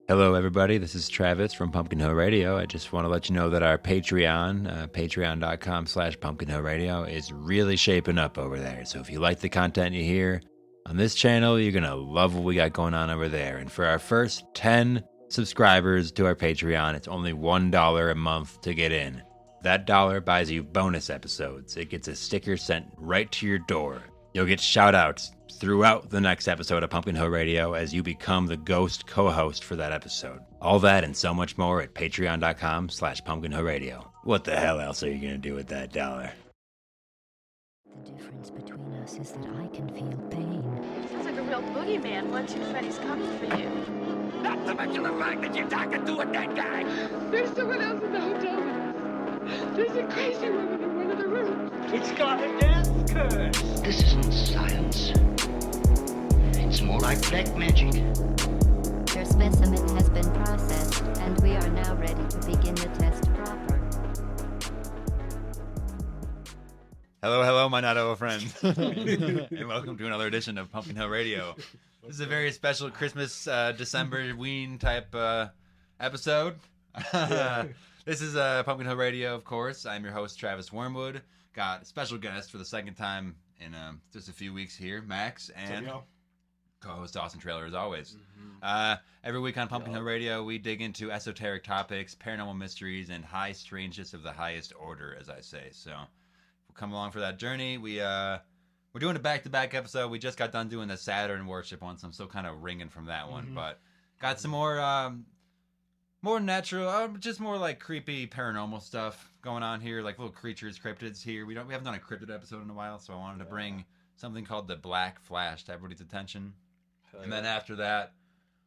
Hello, everybody. This is Travis from Pumpkin Hill Radio. I just want to let you know that our Patreon, patreon.com/Pumpkin Hill Radio, is really shaping up over there. So if you like the content you hear on this channel, you're going to love what we got going on over there. And for our first 10 subscribers to our Patreon, it's only $1 a month to get in. That dollar buys you bonus episodes. It gets a sticker sent right to your door. You'll get shout-outs throughout the next episode of Pumpkin Hill Radio as you become the ghost co-host for that episode. All that and so much more at patreon.com/Pumpkin Hill Radio. What the hell else are you going to do with that dollar? The difference between us is that I can feel pain. Sounds like a real boogeyman once you Freddy's coming for you. Not to mention the fact that you're talking to a dead guy. There's someone else in the hotel with us. There's a crazy woman in one of the rooms. It's got a death curse. This isn't science. It's more like black magic. Your specimen has been processed, and we are now ready to begin the test proper. Hello, my not old friends. And welcome to another edition of Pumpkin Hill Radio. This is a very special Christmas, December ween type episode. This is Pumpkin Hill Radio, of course. I'm your host, Travis Wormwood. Got a special guest for the second time in just a few weeks here, Max, and co-host Austin Trailer, as always. Every week on Pumpkin Hill Radio, we dig into esoteric topics, paranormal mysteries, and high strangeness of the highest order, as I say. So we'll come along for that journey. We're doing a back-to-back episode. We just got done doing the Saturn worship one, so I'm still kind of ringing from that one. But got some more natural, just more like creepy paranormal stuff going on here, like little creatures, cryptids here. We haven't done a cryptid episode in a while, so I wanted to bring something called the Black Flash to everybody's attention. And then after that,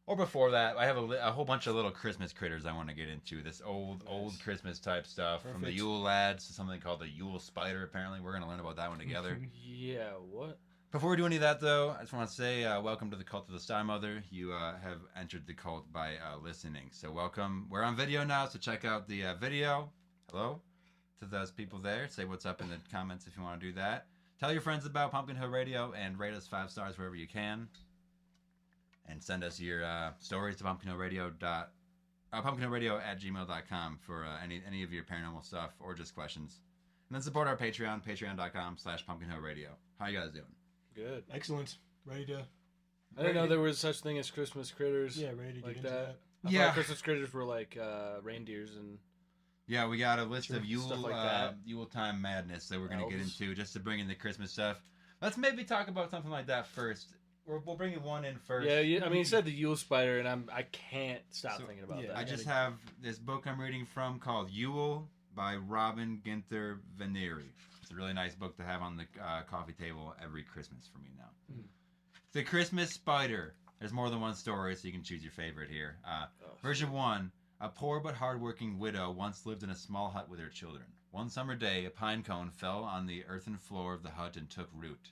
or before that, I have a whole bunch of little Christmas critters I want to get into. This old Christmas type stuff. From the Yule lads to something called the Yule spider. Apparently, we're going to learn about that one together. Yeah, what? Before we do any of that, though, I just want to say welcome to the Cult of the Star Mother. You have entered the cult by listening. So welcome. We're on video now, so check out the video. Hello to those people there. Say what's up in the comments if you want to do that. Tell your friends about Pumpkin Hill Radio and rate us 5 stars wherever you can. And send us your stories to pumpkinhillradio@gmail.com for any of your paranormal stuff or just questions. And then support our Patreon, patreon.com/pumpkinhillradio. How you guys doing? Good. Excellent. Ready to... I didn't know there was such thing as Christmas critters. Yeah, ready to like get into that. I thought Christmas critters were like reindeers and... Yeah, we got a list of Yule, stuff like that. Yule time madness that we're going to get Elves. into just to bring in the Christmas stuff. Let's maybe talk about something like that first. We'll bring one in first. Yeah, I mean, you said the Yule spider, and I can't stop thinking about that. I just have this book I'm reading from called Yule by Robin Ginther Veneri. It's a really nice book to have on the coffee table every Christmas for me now. The Christmas Spider. There's more than one story, so you can choose your favorite here. Version 1. A poor but hard-working widow once lived in a small hut with her children. One summer day, a pine cone fell on the earthen floor of the hut and took root.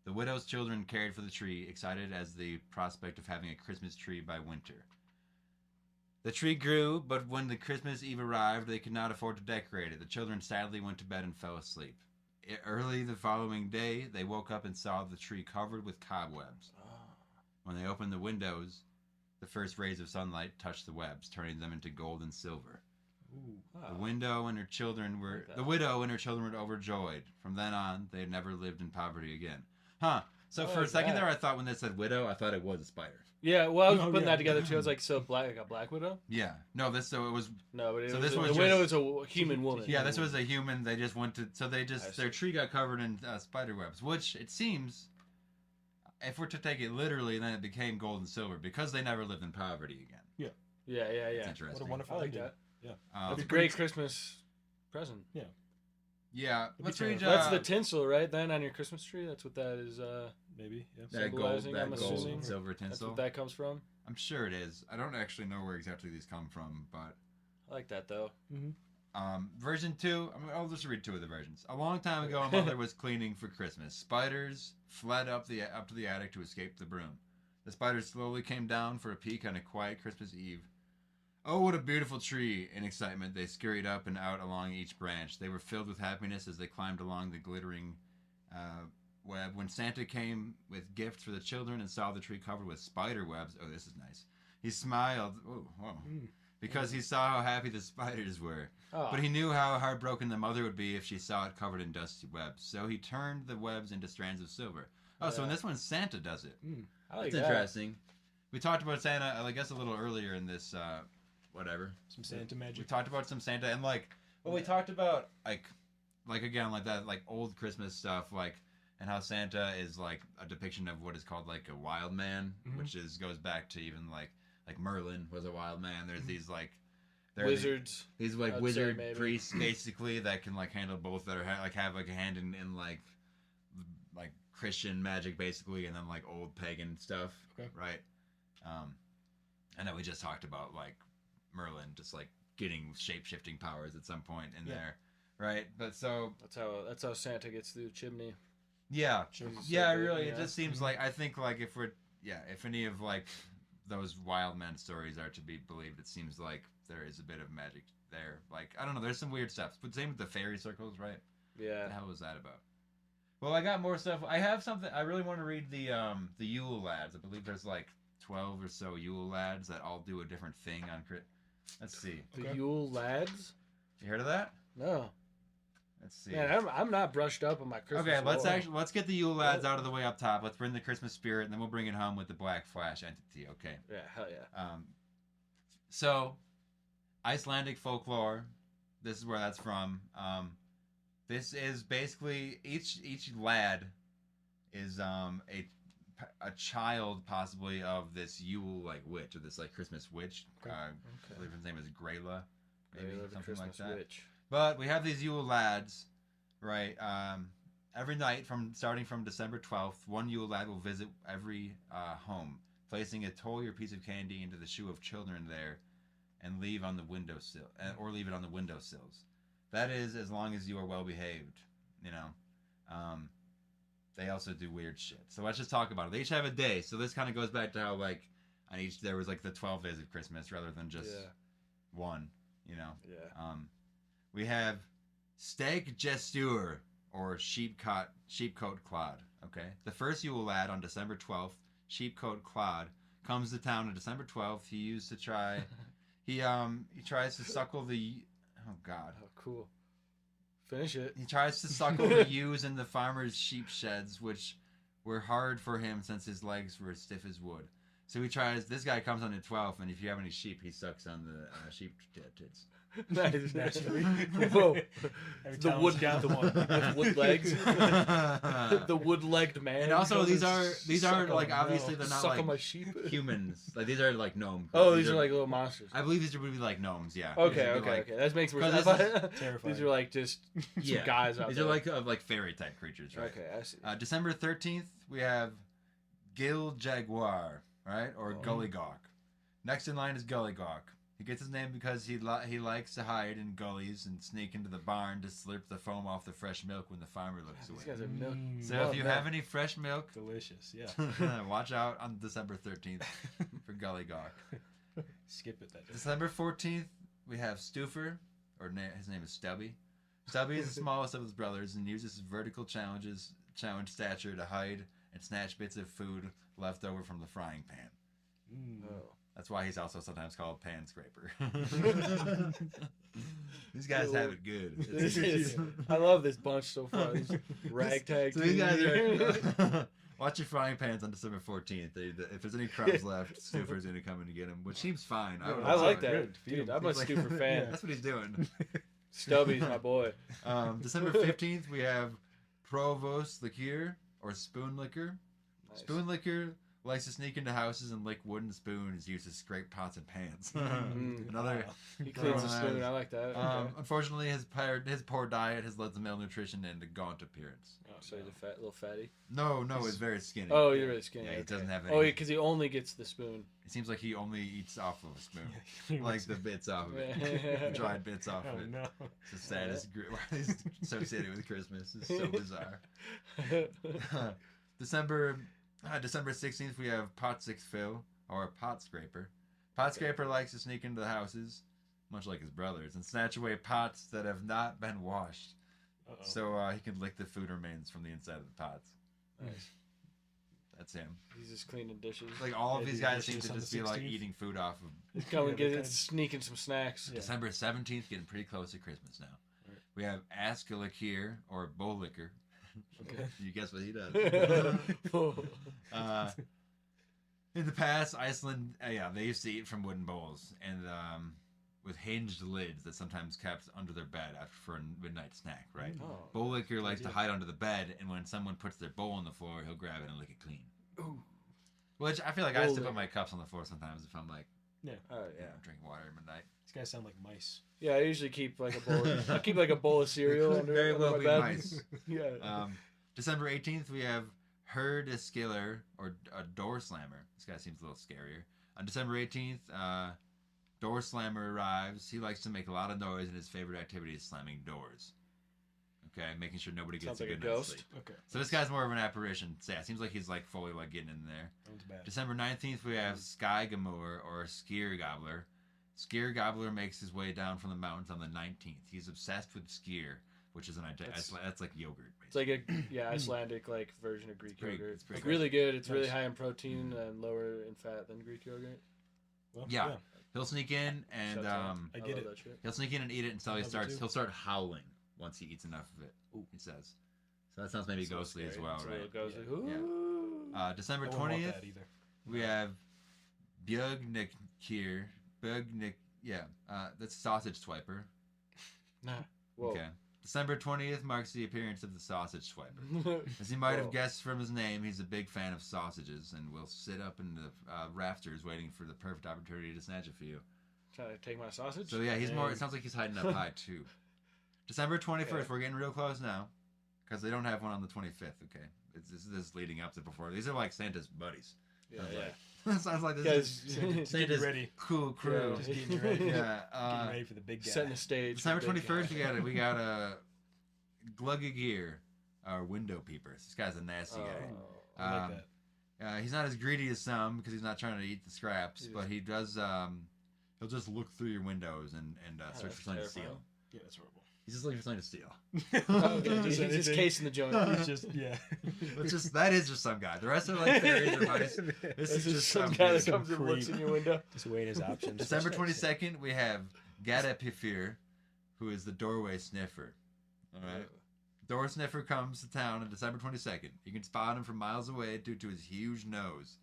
The widow's children cared for the tree, excited as the prospect of having a Christmas tree by winter. The tree grew, but when the Christmas Eve arrived, they could not afford to decorate it. The children sadly went to bed and fell asleep. Early the following day, they woke up and saw the tree covered with cobwebs. When they opened the windows, the first rays of sunlight touched the webs, turning them into gold and silver. The widow and her children were overjoyed. From then on, they had never lived in poverty again. So for a second there, I thought when they said widow, I thought it was a spider. Yeah, well, I was putting that together too. I was like, so like a black widow? Yeah. No, it was. No, but So it this was, was the widow is a human woman. Yeah, this was a human. They just went to. So their tree got covered in spider webs, which it seems, if we're to take it literally, then it became gold and silver because they never lived in poverty again. Yeah. It's interesting. What a wonderful I like idea. that. Yeah. That's a great Christmas present. Yeah. Let's read. That's the tinsel, right? Then on your Christmas tree, that's what that is. Maybe. Yeah. That gold, symbolizing, I'm assuming. and silver That's tinsel. what that comes from. I'm sure it is. I don't actually know where exactly these come from, but I like that though. version 2. I'll just read 2 of the versions. A long time ago, a mother was cleaning for Christmas. Spiders fled up to the attic to escape the broom. The spiders slowly came down for a peek on a quiet Christmas Eve. Oh, what a beautiful tree! In excitement, they scurried up and out along each branch. They were filled with happiness as they climbed along the glittering web. When Santa came with gifts for the children and saw the tree covered with spider webs, oh, this is nice, He smiled. Ooh, whoa. Because he saw how happy the spiders were. Oh. But he knew how heartbroken the mother would be if she saw it covered in dusty webs. So he turned the webs into strands of silver. Oh, so in this one, Santa does it. I like That's that. interesting. We talked about Santa, I guess, a little earlier in this, whatever. Some Santa We magic. talked about some Santa, and, like, well, we talked about, like again, like that, like, old Christmas stuff, like, and how Santa is, like, a depiction of what is called, like, a wild man, which goes back to even, like Merlin was a wild man. There's these, like... Wizards. These, like, I'd wizard say maybe. priests, basically, that can, like, handle both, that are, like, have, like, a hand in like, Christian magic, basically, and then, like, old pagan stuff, right? And then we just talked about, like, Merlin just, like, getting shape-shifting powers at some point in there, right? But so... That's how Santa gets through the chimney. Yeah. Sure. Yeah, So big, really. yeah. It just seems like, I think, like, if any of, like, those wild man stories are to be believed, it seems like there is a bit of magic there. Like, I don't know, there's some weird stuff. But same with the fairy circles, right? Yeah. What the hell was that about? Well, I got more stuff. I have something. I really want to read the Yule lads. I believe there's like 12 or so Yule lads that all do a different thing on crit. Let's see. The Yule lads? You heard of that? No. Let's see. Man, I'm not brushed up on my Christmas. Okay, lore. let's get the Yule lads out of the way up top. Let's bring the Christmas spirit, and then we'll bring it home with the Black Flash entity. Okay. Yeah, hell yeah. So, Icelandic folklore. This is where that's from. This is basically each lad is a child possibly of this Yule like witch or this like Christmas witch. I believe his name is Grayla, maybe Grayla the something like Christmas that. witch. But we have these Yule lads, right? Every night starting from December 12th, one Yule lad will visit every home, placing a toy or piece of candy into the shoe of children there, and leave on the windowsill or leave it on the windowsills. That is as long as you are well behaved, you know. They also do weird shit. So let's just talk about it. They each have a day. So this kind of goes back to how like on each there was like the 12 days of Christmas rather than just one, you know. Yeah. We have Stag Gestur or Sheepcoat Clod. Okay, the first Yule lad on December 12th, Sheepcoat Clod, comes to town on December 12th. He tries to suckle the. Oh God. Oh, cool. Finish it. He tries to suckle the ewes in the farmer's sheep sheds, which were hard for him since his legs were as stiff as wood. So he tries. This guy comes on the 12th, and if you have any sheep, he sucks on the sheep tits. Nice. Naturally. Whoa. Every The time wood it's down to one. with wood legs. The wood-legged man. And also, comes these suck aren't on- like obviously they're not suck like on my sheep. humans. Like these are like gnomes. Oh, these are like little monsters. I believe these would be like gnomes. Yeah. Okay, These would be, like- okay. That makes more 'cause sense. this is terrifying. These are like just some guys out These there. are like of like fairy type creatures, right? Okay, I see. December 13th, we have Gil Jaguar, right? Or Gullygawk. Next in line is Gullygawk. He gets his name because he likes to hide in gullies and sneak into the barn to slurp the foam off the fresh milk when the farmer looks These away. guys are milk. So love if you milk. have any fresh milk, Delicious, yeah. watch out on December 13th for Gullygawk. Skip it that day. December 14th, we have Stuffer, his name is Stubby. Stubby is the smallest of his brothers and uses his vertical challenge stature to hide and snatch bits of food left over from the frying pan. Oh. That's why he's also sometimes called Pan Scraper. These guys have it good. I love this bunch so far. These ragtag. So these guys team. are. Watch your frying pans on December 14th. If there's any crumbs left, Stuffer's going to come in and get them, which seems fine. I like that. Good. Dude, I'm a He's like- Stuffer fan. That's what he's doing. Stubby's my boy. December 15th, we have Provost Liqueur or Spoon Liquor. Nice. Spoon Liquor likes to sneak into houses and lick wooden spoons used to scrape pots and pans. Another. He cleans the Nice. spoon. I like that. Okay. Unfortunately, his poor diet has led to malnutrition and a gaunt appearance. Oh, so he's a little fatty. No, he's very skinny. Oh, you're really skinny. Yeah, he okay. doesn't have any. Oh, because he only gets the spoon. It seems like he only eats off of a spoon. Yeah. Like the bits off of it. The dried bits off Oh of it. no. It's the saddest. Why he's associated with Christmas. It's so bizarre. December 16th, we have Pot Six Phil, or Pot Scraper. Pot Scraper likes to sneak into the houses, much like his brothers, and snatch away pots that have not been washed. Uh-oh. So he can lick the food remains from the inside of the pots. Nice. That's him. He's just cleaning dishes. Like all of Yeah, these the guys seem dishes to on just the be like 16th. eating food off of He's going Yeah, get they sneaking some snacks. Yeah. December 17th, getting pretty close to Christmas now. Right. We have Askalickir or Bolicker. Okay. You guess what he does. Oh. In the past, Iceland, they used to eat from wooden bowls and with hinged lids that sometimes kept under their bed after for a midnight snack, right? Oh. Bolicker likes to idea. hide under the bed, and when someone puts their bowl on the floor, he'll grab it and lick it clean. Ooh. Which I feel like I still Bolicker. put my cups on the floor sometimes if I'm like Yeah. drinking water at midnight. These guys sound like mice. Yeah, I usually keep like a bowl. I keep like a bowl of cereal under, Very under well my be bed. mice. Yeah. December 18th, we have Herdeskiller or a door slammer. This guy seems a little scarier. On December 18th, door slammer arrives. He likes to make a lot of noise, and his favorite activity is slamming doors. Okay, making sure nobody gets Sounds a like a good night's ghost. sleep. Okay. So this guy's more of an apparition. So yeah, it seems like he's like fully like getting in there. Sounds bad. December 19th, we have Skygamore or Skier Gobbler. Skier Gobbler makes his way down from the mountains on the 19th. He's obsessed with skier, which is that's like yogurt. It's like a Icelandic like version of Greek Greek, yogurt. it's pretty It's good. really good. It's really Nice. high in protein and lower in fat than Greek yogurt. Well, Yeah. He'll sneak in and Shout out. I I get love it. that shit. he'll sneak in and eat it until he Love it too. he'll start howling once he eats enough of it. Ooh. He says. So that sounds maybe So ghostly as scary. well, It's a right? little ghostly. Yeah. Ooh. December I wouldn't want 20th, that either. we have Björgnikir. That's sausage swiper. Nah. Whoa. Okay. December 20th marks the appearance of the sausage swiper. As you might have Whoa. guessed from his name, he's a big fan of sausages and will sit up in the rafters waiting for the perfect opportunity to snatch a few. Trying to take my sausage? So yeah, he's more. Dang. It sounds like he's hiding up high too. December 21st, Okay. we're getting real close now, because they don't have one on the 25th. Okay, this is leading up to before. These are like Santa's buddies. Yeah, Sounds yeah. like, sounds like this Guys, is Just Santa's getting ready. cool crew. Just getting you ready. Yeah. Getting ready for the big guy. Setting the stage. for December the big 21st, guy. we got a Glugagir, our window peepers. This guy's a nasty guy. Oh. I like Um, that. He's not as greedy as some because he's not trying to eat the scraps, He but he does. He'll just look through your windows and search that's for something to terrifying. steal. Yeah, that's horrible. He's just looking for something to steal. Oh, okay. Just He's just anything. casing the joint. He's just, yeah. That is just some guy. The rest are like fairies or mice. This This is is just some some guy that dude. comes and looks in your window. Just weighing his options. December 22nd, we have Gadapifir, who is the doorway sniffer. All right. Door sniffer comes to town on December 22nd. You can spot him from miles away due to his huge nose.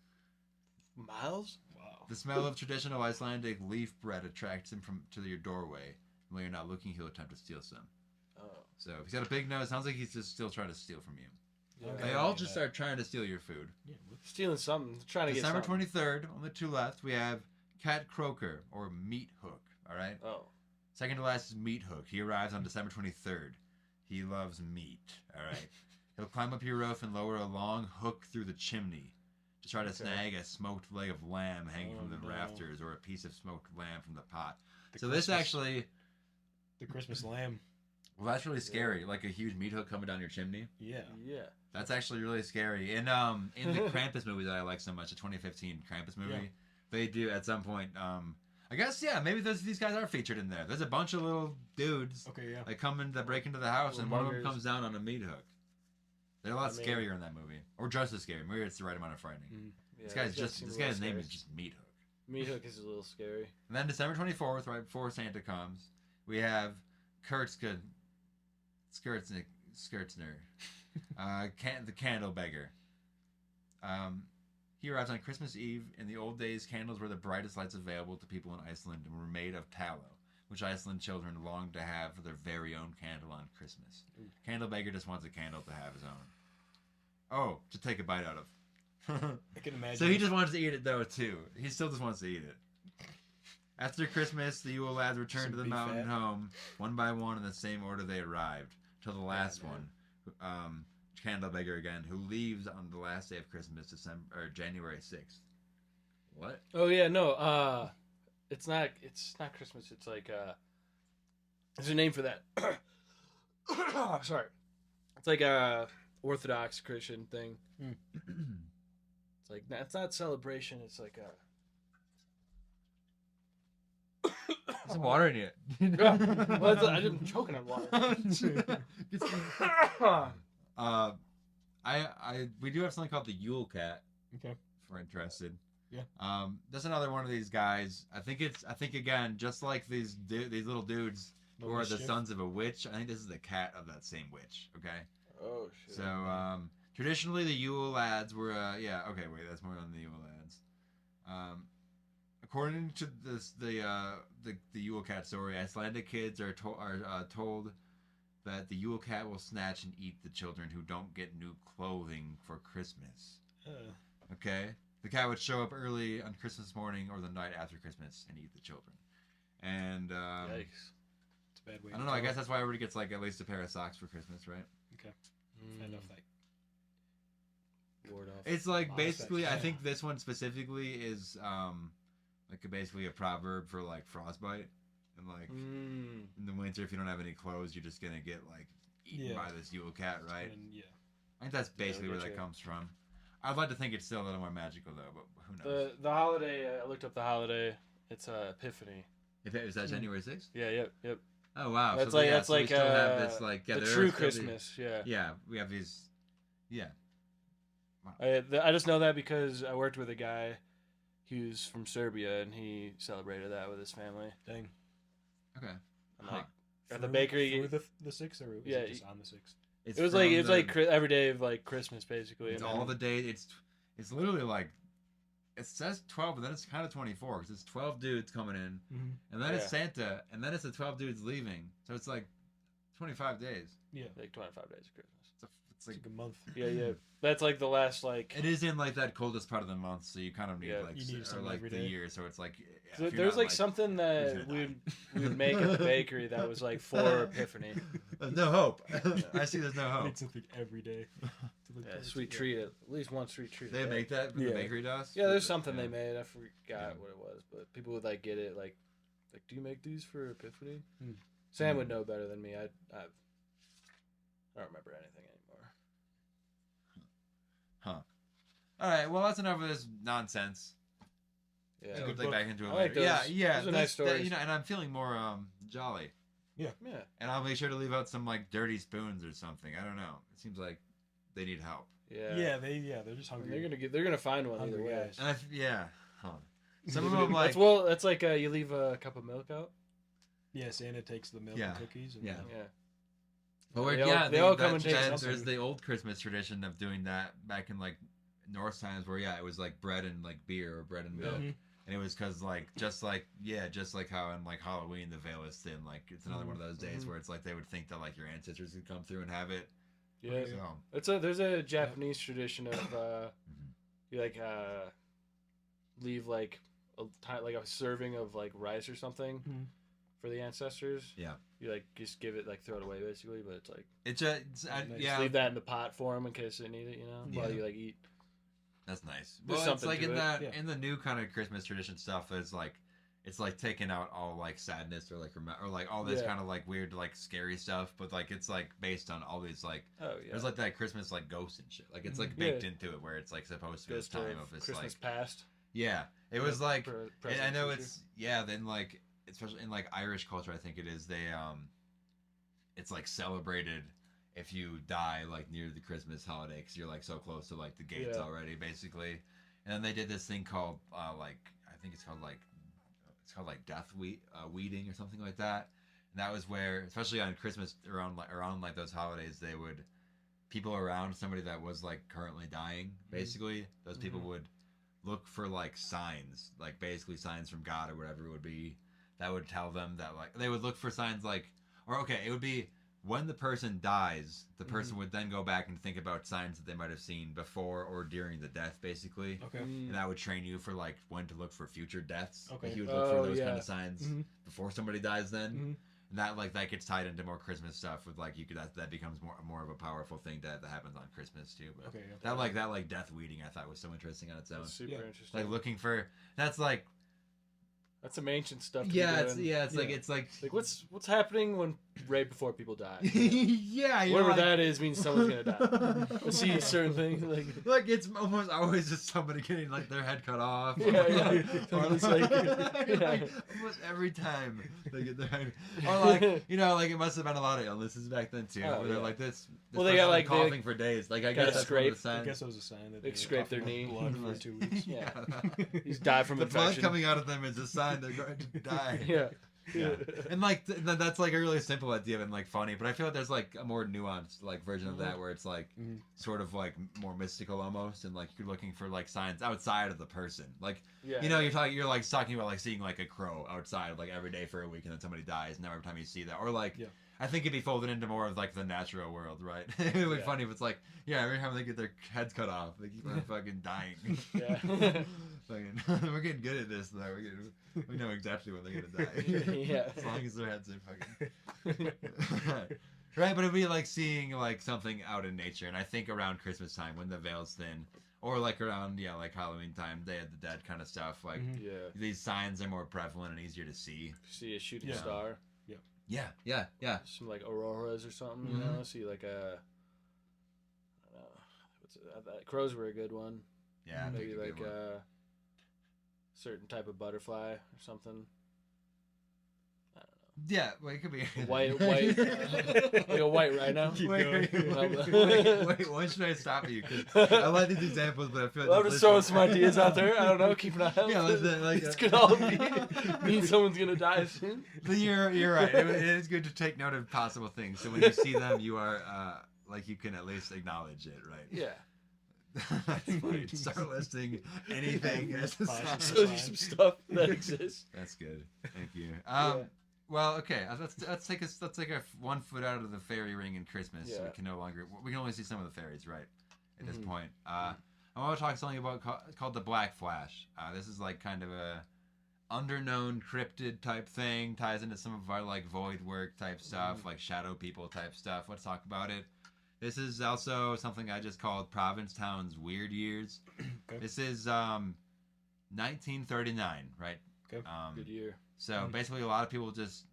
Miles? Wow. The smell of traditional Icelandic leaf bread attracts him to your doorway. When you're not looking, he'll attempt to steal some. Oh. So if he's got a big nose, sounds like he's just still trying to steal from you. Okay. They all just start trying to steal your food. Yeah, whoops. Stealing something. Trying to December get something. 23rd, on the two left, we have Cat Croaker, or Meat Hook, all right? Oh. Second to last is Meat Hook. He arrives on December 23rd. He loves meat, all right? He'll climb up your roof and lower a long hook through the chimney to try to snag a smoked leg of lamb hanging from the no. rafters or a piece of smoked lamb from the pot. The So this Christmas- actually, The Christmas lamb. well, that's really scary. Like a huge meat hook coming down your chimney. Yeah. Yeah. That's actually really scary. And in the Krampus movie that I like so much, the 2015 Krampus movie, Yeah. they do at some point. I guess maybe these guys are featured in there. There's a bunch of little dudes Okay, yeah. that break into the house, and one of them Buggers. comes down on a meat hook. They're a lot I mean- scarier in that movie, or just as scary. Maybe it's the right amount of frightening. Yeah, This that guy's does seem this a little guy's name scary. is just Meat Hook. Meat Hook is a little scary. And then December 24th, right before Santa comes, we have Kurtzka, Skirtsner, the candle beggar. He arrives on Christmas Eve. In the old days, candles were the brightest lights available to people in Iceland and were made of tallow, which Iceland children longed to have for their very own candle on Christmas. Candle beggar just wants a candle to have his own. Oh, to take a bite out of. I can imagine. So he just wants to eat it though too. He still just wants to eat it. After Christmas, the Yule lads returned Some to the beef mountain fat. home one by one in the same order they arrived, till the last one, Candle Beggar again, who leaves on the last day of Christmas, January 6th. What? Oh yeah, no. It's not Christmas. It's like there's a name for that. Sorry. It's like a Orthodox Christian thing. It's like it's not celebration. It's like a. Some water in it. Well, I didn't choking on water. We do have something called the Yule Cat, Okay. If we're interested. Yeah. That's another one of these guys. I think again, just like these little dudes who are the Mischief. sons of a witch. I think this is the cat of that same witch. Okay. Oh shit. So traditionally the Yule lads were wait, that's more than the Yule lads. According to the Yule cat story, Icelandic kids are told that the Yule cat will snatch and eat the children who don't get new clothing for Christmas. Okay? The cat would show up early on Christmas morning or the night after Christmas and eat the children. And Yikes. It's a bad way. I don't know, I guess that's why everybody gets like at least a pair of socks for Christmas, right? Okay. Fair enough. Like, Ward off. It's like basically, I Yeah. think this one specifically is like basically a proverb for like frostbite, and like in the winter, if you don't have any clothes, you're just gonna get like eaten by this Yule cat, right? and, yeah. I think that's basically where get that you. comes from. I'd like to think it's still a little more magical though, but who knows? The holiday. I looked up the holiday. It's Epiphany. If it was that January 6th? Yeah. Yep. Oh wow! That's so like yeah, that's so we like still have this like the there true are still Christmas. Yeah. Yeah, we have these. Yeah. I just know that because I worked with a guy who's from Serbia and he celebrated that with his family. Dang. Okay. I'm Huh. like, at the bakery. Through the 6th, or was Yeah, it just on the 6th? It was like every day of like Christmas basically. It's and all then- the day. It's literally like it says 12, but then it's kind of 24 because it's 12 dudes coming in, Mm-hmm. and then it's Yeah. Santa, and then it's the 12 dudes leaving. So it's like 25 days. Yeah. like 25 days of Christmas. It's It's like like a month. Yeah. That's like the last like. it is in like that coldest part of the month, so you kind of need Yeah. like You need or something like every the day. year. So it's like yeah, So if you're there's not, like something that who's we gonna would make at the bakery that was like for Epiphany. There's no hope. I see. There's no hope. Need something every day. to look Yeah, forward sweet to. treat at least one sweet treat. a They day. make that. The Yeah. bakery does. Yeah, there's something Yeah. they made. I forgot Yeah. what it was, but people would like get it. Like, do you make these for Epiphany? Hmm. Sam would know better than me. I don't remember anything anymore. Huh. All right. Well, that's enough of this nonsense. Yeah, We'll good dig book. back into it I like later. those. Yeah. Those are nice that's- stories. you know, and I'm feeling more jolly. yeah. And I'll make sure to leave out some like dirty spoons or something. I don't know. It seems like they need help. Yeah. They're just And hungry. they're gonna find one either Hungry way. guys. And huh. Some of them like That's like you leave a cup of milk out. Yeah, Santa takes the milk Yeah. and cookies. And Yeah. Yeah. Well, They all come and take there's something. the old Christmas tradition of doing that back in like Norse times, where it was like bread and like beer or bread and milk, Mhm. and it was because like just like how in like Halloween the veil is thin. Like it's another one of those days where it's like they would think that like your ancestors would come through and have it. Yeah. So There's a Japanese tradition of you like leave like a serving of like rice or something Mhm. for the ancestors. Yeah. You like just give it like throw it away basically, but it's like it's just Nice. yeah. just leave that in the pot for them in case they need it, you know, while Yeah. you like eat. That's nice. There's Well, it's something like to in it. that Yeah. in the new kind of Christmas tradition stuff. There's like it's like taking out all like sadness or like or like all this Yeah. kind of like weird like scary stuff, but like it's like based on all these like Oh yeah. there's like that Christmas like ghost and shit. Like it's like Mhm. Yeah. baked into it where it's like supposed to be this Ghost time of this Christmas like past. yeah. It was like Present, and I know future. it's yeah. Then like especially in like Irish culture, I think it is they it's like celebrated if you die like near the Christmas holiday because you're like so close to like the gates Yeah. already basically. And then they did this thing called like I think it's called like death weeding or something like that. And that was where especially on Christmas around like those holidays they would people around somebody that was like currently dying basically those people would look for like signs like basically signs from God or whatever it would be that would tell them that like they would look for signs like or okay it would be when the person dies the person would then go back and think about signs that they might have seen before or during the death basically Okay. and that would train you for like when to look for future deaths Okay. like you would look for Oh, those kind yeah. of signs Mhm. before somebody dies then Mhm. and that like that gets tied into more Christmas stuff with like you could that becomes more of a powerful thing that happens on Christmas too but Okay. Yeah. that like death weeding I thought was so interesting on its own That's super Yeah. interesting. like looking for that's like That's some ancient stuff. To Yeah, be doing. it's like Like what's happening when right before people die? yeah, you know, Whatever like, that is means someone's gonna die. I see certain things like it's almost always just somebody getting like their head cut off. Yeah. Or It's like, like- almost every time they get their head, or like you know, like it must have been a lot of illnesses back then too. Oh, where they're yeah. like this. Well, they got, person's like, coughing they for days. Like I got guess that's one of the scrape. I signs. guess that was a sign that They scraped their knee. blood for 2 weeks. Yeah. He's died from the blood infection. coming out of them is a sign they're going to die. Yeah. Yeah. And like that's like a really simple idea and like funny, but I feel like there's like a more nuanced like version of that where it's like sort of like more mystical almost, and like you're looking for like signs outside of the person. Like Yeah. you know, you're talking about like seeing like a crow outside like every day for a week and then somebody dies and every time you see that, or like I think it'd be folded into more of like the natural world, right? It would be funny if it's like, yeah, every time they get their heads cut off, they keep on fucking dying. Yeah. Fucking, we're getting good at this though. We know exactly when they're gonna die. Yeah. As long as their heads are fucking right, but it'd be like seeing like something out in nature, and I think around Christmas time when the veil's thin, or like around like Halloween time, Day of the Dead kind of stuff. Like Yeah. these signs are more prevalent and easier to see. See a shooting Yeah. star. Yeah. Some like auroras or something, you know. See like a, I don't know, crows were a good one. Yeah, I Maybe think a like good one. a certain type of butterfly or something. Yeah, well, it could be White, like a white rhino. Wait, when should I stop you? Because I like these examples, but I feel like Well, I'm just throwing some ideas out there. I don't know. Keep an eye out. Yeah, like It's gonna all mean someone's gonna die soon. But you're right. It is good to take note of possible things. So when you see them, you are like you can at least acknowledge it, right? Yeah. That's funny. Start listing anything as a sign. Show you some stuff that exists. That's good. Thank you. Well, okay. Let's take a 1 foot out of the fairy ring in Christmas. So we can only see some of the fairies, right? At this point, I want to talk something about called the Black Flash. This is like kind of a underknown cryptid type thing. Ties into some of our like void work type stuff, like shadow people type stuff. Let's talk about it. This is also something I just called Provincetown's Weird Years. Okay. This is 1939, right? Okay. Good year. So basically, a lot of people just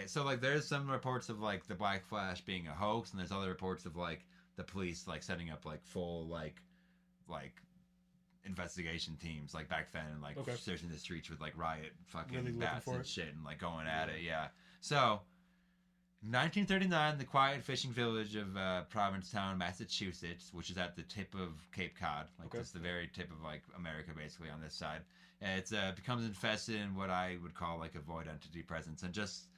so like there's some reports of like the Black Flash being a hoax, and there's other reports of like the police like setting up like full like investigation teams like back then and like searching the streets with like riot fucking really bats and shit and like going at it. Yeah. So 1939, the quiet fishing village of Provincetown, Massachusetts, which is at the tip of Cape Cod, like it's the very tip of like America, basically on this side. It becomes infested in what I would call like a void entity presence, and just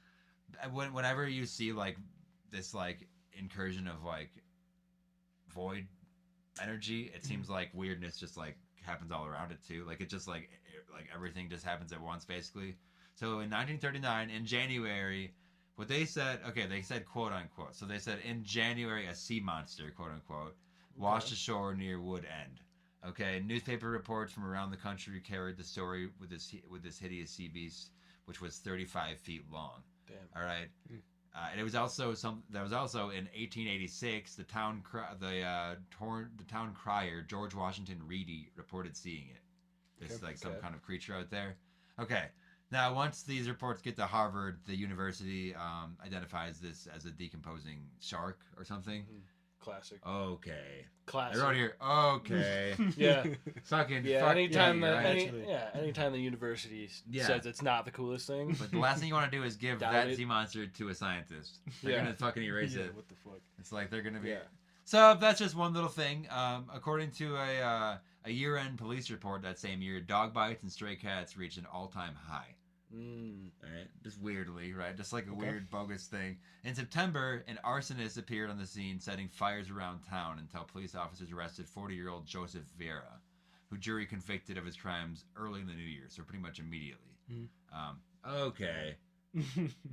whenever you see like this like incursion of like void energy, it seems like weirdness just like happens all around it too. Like it just like everything just happens at once, basically. So in 1939, in January. What they said, they said quote unquote. So they said in January, a sea monster, quote unquote, washed ashore near Wood End. Okay, newspaper reports from around the country carried the story with this hideous sea beast, which was 35 feet long. Damn. All right. And it was also in 1886, the town crier George Washington Reedy reported seeing it. This some kind of creature out there. Okay. Now, once these reports get to Harvard, the university identifies this as a decomposing shark or something. Classic. Okay. Classic. They're out here. Okay. Yeah. Fucking. Yeah. Fuck Anytime right? anytime the university says it's not the coolest thing. But the last thing you want to do is give that sea monster to a scientist. They're gonna fucking erase it. What the fuck? It's like they're gonna be. Yeah. So that's just one little thing. According to a year-end police report that same year, dog bites and stray cats reached an all-time high. Right? Just weirdly, right? Just like a weird bogus thing. In September, an arsonist appeared on the scene setting fires around town until police officers arrested 40-year-old Joseph Vieira, who jury convicted of his crimes early in the new year, so pretty much immediately. Okay.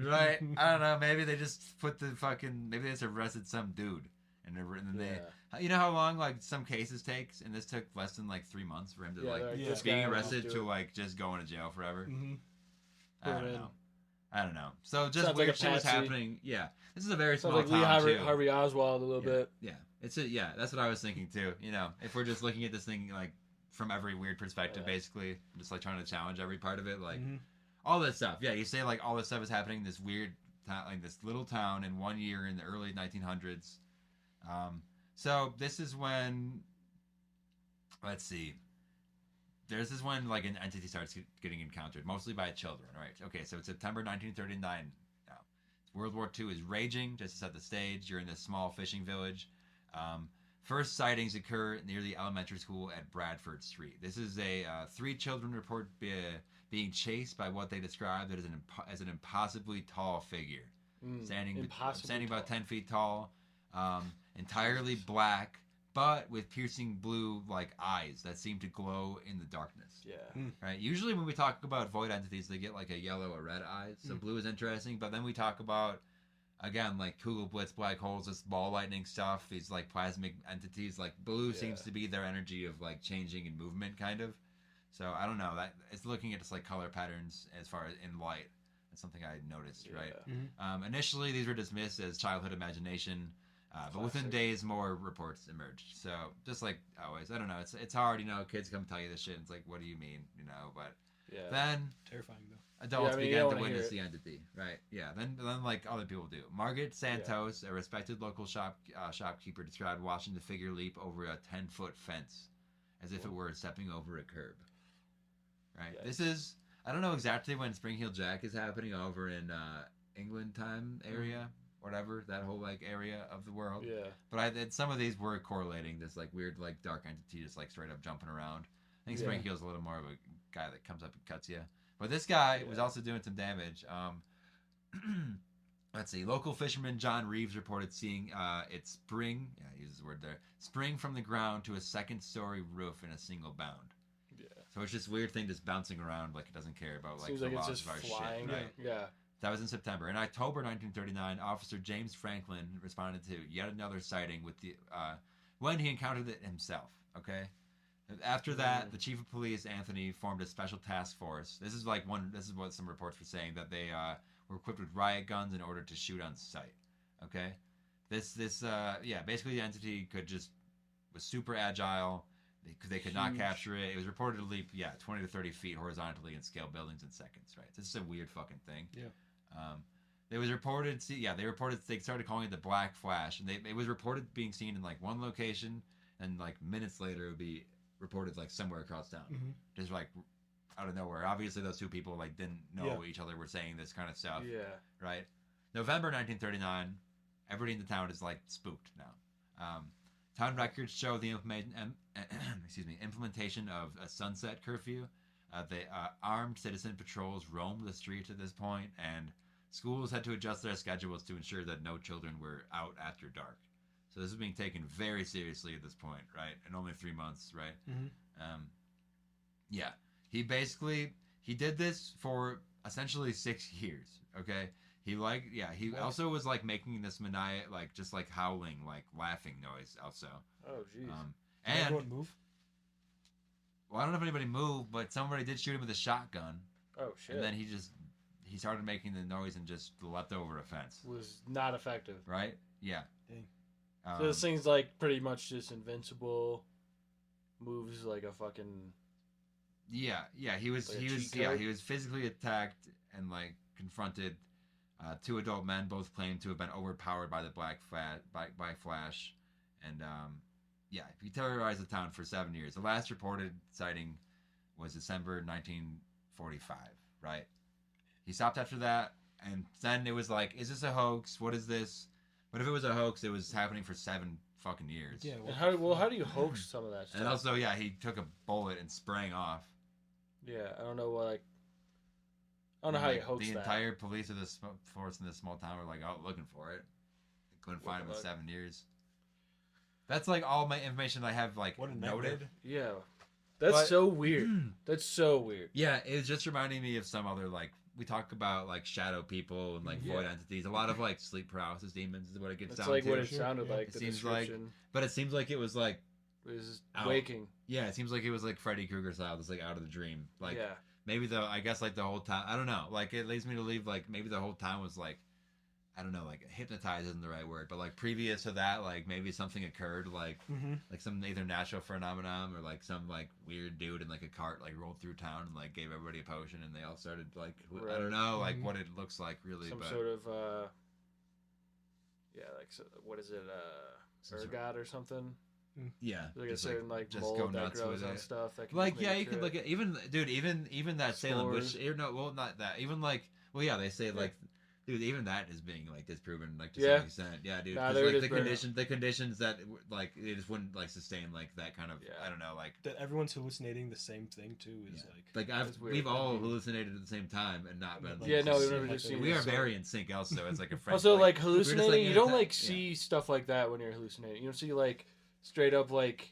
Right? I don't know, maybe they just maybe they just arrested some dude. And then you know how long like some cases takes, and this took less than like 3 months for him to being arrested to like just going to jail forever. I don't know. So just Sounds weird like shit was patsy. happening. Yeah, this is a very small Sounds like town Lee too. Harvey Oswald a little bit. Yeah, that's what I was thinking too. You know, if we're just looking at this thing like from every weird perspective, Yeah. basically. Just like trying to challenge every part of it, like Mhm. all this stuff. Yeah, you say like all this stuff is happening in this weird town, like this little town in 1 year in the early 1900s. So this is when, let's see, this is when like an entity starts getting encountered, mostly by children. Right? Okay, so it's September 1939. Now, World War II is raging. Just to set the stage, you're in this small fishing village. First sightings occur near the elementary school at Bradford Street. This is a 3 children report being chased by what they described as an impossibly tall figure, standing about 10 feet tall, entirely black, but with piercing blue like eyes that seem to glow in the darkness. Yeah. Right. Usually when we talk about void entities, they get like a yellow or red eyes. So blue is interesting, but then we talk about, again, like Kugelblitz, black holes, this ball lightning stuff, these like plasmic entities. Like blue seems to be their energy of like changing and movement, kind of. So I don't know, that it's looking at just like color patterns as far as in light. That's something I noticed, right? Initially, these were dismissed as childhood imagination, but within days, more reports emerged. So just like always, I don't know, it's hard, you know. Kids come tell you this shit, and it's like, what do you mean, you know? But then Terrifying though. adults you began don't to wanna witness hear the entity, right? Yeah. Then like other people do. Margaret Santos, a respected local shopkeeper, described watching the figure leap over a 10-foot fence, as if it were stepping over a curb. Right. Yikes. This is, I don't know exactly when Spring Heel Jack is happening over in England time area, whatever, that whole like area of the world. Yeah. But some of these were correlating this like weird like dark entity just like straight up jumping around. I think Spring Heel's a little more of a guy that comes up and cuts you. But this guy was also doing some damage. Let's see. Local fisherman John Reeves reported seeing it spring. Yeah, he uses the word there. Spring from the ground to a second-story roof in a single bound. Yeah. So it's just weird thing just bouncing around like it doesn't care about like Seems the like it's laws just of our flying. shit. Right. Yeah. That was in September. In October 1939, Officer James Franklin responded to yet another sighting with the when he encountered it himself. Okay. After that, the chief of police, Anthony, formed a special task force. This is what some reports were saying, that they were equipped with riot guns in order to shoot on sight. Okay, basically the entity was super agile. They could not capture it. It was reported to leap 20 to 30 feet horizontally and scale buildings in seconds. Right, this is a weird fucking thing. Yeah. It was reported. They started calling it the Black Flash, and it was reported being seen in like one location, and like minutes later it would be reported like somewhere across town, just like out of nowhere. Obviously, those two people like didn't know each other were saying this kind of stuff. Yeah. Right. November 1939. Everybody in the town is like spooked now. Town records show the implementation of a sunset curfew. The armed citizen patrols roamed the streets at this point, and schools had to adjust their schedules to ensure that no children were out after dark. So this is being taken very seriously at this point, right? In only 3 months, right? He did this for essentially 6 years. Okay, he also was like making this just like howling, like laughing noise also. Oh jeez. Did everyone move? Well, I don't know if anybody moved, but somebody did shoot him with a shotgun. Oh shit. And then he started making the noise and just leapt over a fence. Was not effective. Right? Yeah. Dang. So this thing's like pretty much just invincible. Moves like a fucking. Yeah. He was physically attacked and like confronted. 2 adult men both claimed to have been overpowered by the Black Flash, and he terrorized the town for 7 years. The last reported sighting was December 1945. Right. He stopped after that, and then it was like, is this a hoax? What is this? But if it was a hoax, it was happening for 7 fucking years. Yeah. How do you hoax some of that stuff? And also, he took a bullet and sprang off. Yeah, I don't know what. I don't know how you hoax the that. entire police of this force in this small town were like out looking for it. They couldn't find him in 7 years. That's like all my information I have like noted. Yeah, that's so weird. That's so weird. Yeah, it's just reminding me of some other like. We talk about like shadow people and like void entities. A lot of like sleep paralysis demons is what it gets down to. It's like what it sounded like. It the seems description. like, but it seems like it was like it was out. Waking. Yeah, it seems like it was like Freddy Krueger style, just like out of the dream. Like maybe I guess like the whole time. I don't know. Like it leads me to believe like maybe the whole time was like I don't know, like hypnotized isn't the right word, but like previous to that, like maybe something occurred, like like some either natural phenomenon or like some like weird dude in like a cart like rolled through town and like gave everybody a potion and they all started like I don't know like what it looks like really, some but sort of like what is it, Some sort ergot or something? yeah, Like a just, certain like just mold go that nuts grows with on it. stuff. That can Like just make yeah, it you could trip. look at even that Salem Spores. witch. No, well not that. Even like well yeah, they say like. Dude, even that is being like disproven, like to some extent. Yeah, dude. Nah, 'Cause, there like it is, the conditions that like they just wouldn't like sustain like that kind of. I don't know, like That everyone's hallucinating the same thing too is like. like weird. we've all hallucinated at the same time and not been. Like, Yeah, no, we've seen, never like, just the seen we it, are so- very in sync. Also, it's like a friend. Also, like we're just, hallucinating, in you a don't time- like yeah. see stuff like that when you're hallucinating. You don't see like straight up like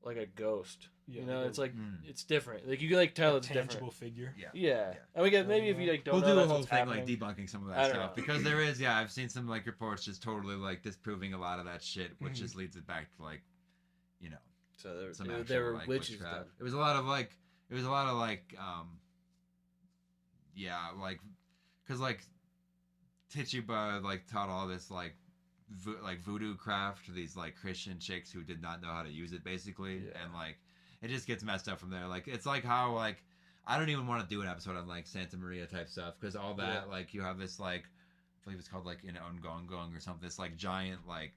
a ghost. Yeah, You know, like it's like Mm. it's different. Like you can like tell it's tangible different. figure. Yeah. Yeah, and we get maybe if you like don't We'll know do a that's whole what's thing happening. like debunking some of I that don't stuff know. because there is I've seen some like reports just totally like disproving a lot of that shit, which just leads it back to like, you know, So there, some there, actual, there were like, witches witchcraft. then. It was a lot of like yeah, like because like Tituba like taught all this like voodoo craft to these like Christian chicks who did not know how to use it basically, Yeah. and like it just gets messed up from there. Like it's like how like I don't even want to do an episode on like Santa Maria type stuff because all that like you have this like I believe it's called like an Ongongong or something. This like giant like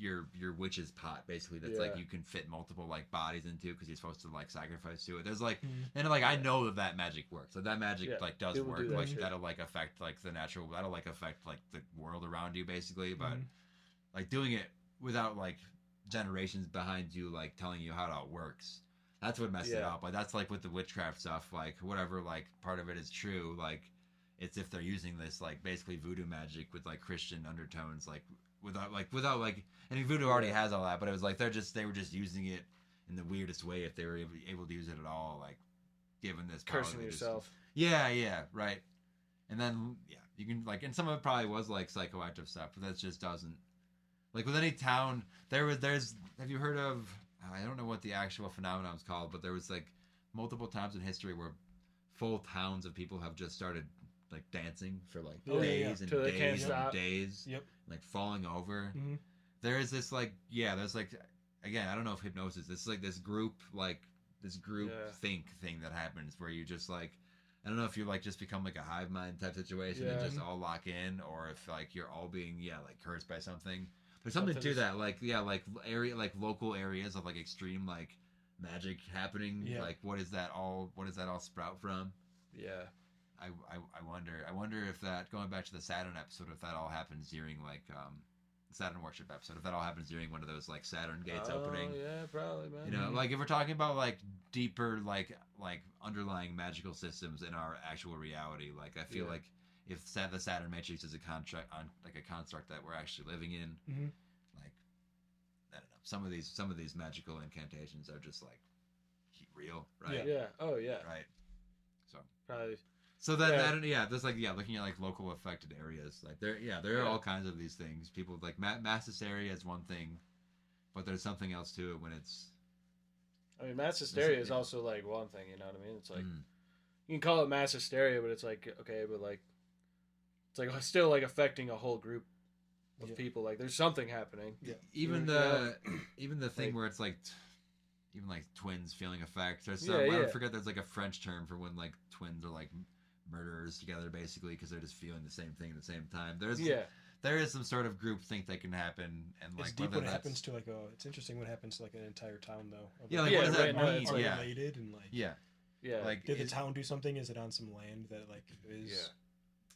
your witch's pot basically that's like Yeah. you can fit multiple like bodies into because you're supposed to like sacrifice to it. There's like and like I know that magic works. Like that magic Yeah. like does People work. do that Like shit. that'll like affect like the natural. That'll like affect like the world around you basically. But like doing it without like generations behind you like telling you how it works. That's what messed it Yeah. up. Like that's like with the witchcraft stuff. Like whatever like part of it is true. Like it's if they're using this like basically voodoo magic with like Christian undertones. Like without like I mean voodoo already has all that. But it was like they were just using it in the weirdest way if they were able to use it at all. Like given this power, Cursing they just- yourself. yeah, right. And then you can like, and some of it probably was like psychoactive stuff, but that just doesn't like with any town. There's. Have you heard of? I don't know what the actual phenomenon is called, but there was like multiple times in history where full towns of people have just started like dancing for like Oh, yeah, days and Till they can't days and stop. days, Yep. like falling over. Mm-hmm. There is this like there's like again I don't know if hypnosis. This is like this group thing that happens where you just like I don't know if you like just become like a hive mind type situation and Yeah. just all lock in, or if like you're all being like cursed by something. There's something to Something's- that, like local areas of like extreme like magic happening. Yeah. Like what does that all sprout from? Yeah. I wonder if that going back to the Saturn episode, if that all happens during like Saturn worship episode, if that all happens during one of those like Saturn gates opening. Yeah, probably, man. You know, like if we're talking about like deeper like underlying magical systems in our actual reality, like I feel Yeah. like if the Saturn matrix is a construct that we're actually living in, like I don't know, some of these magical incantations are just like real, right? Yeah. Oh, yeah. Right. So Probably. so then Yeah. there's like looking at like local affected areas, like there are all kinds of these things. People like mass hysteria is one thing, but there's something else to it when it's I mean, mass hysteria is yeah. also like one thing. You know what I mean? It's like Mm. you can call it mass hysteria, but it's like okay, but like it's like still like affecting a whole group of people. Like there's something happening. Yeah. even Yeah. the thing Like- where it's like even like twins feeling effects. There's Yeah, some I yeah. forget there's like a French term for when like twins are like murderers together basically because they're just feeling the same thing at the same time. There is some sort of group think that can happen, and like It's deep whether when it that's happens to like it's interesting what happens to like an entire town though. Of, yeah, like Yeah, what does that right, no, mean? it's are Yeah, related and like yeah, Yeah. like did the is- town do something? Is it on some land that like is? Yeah.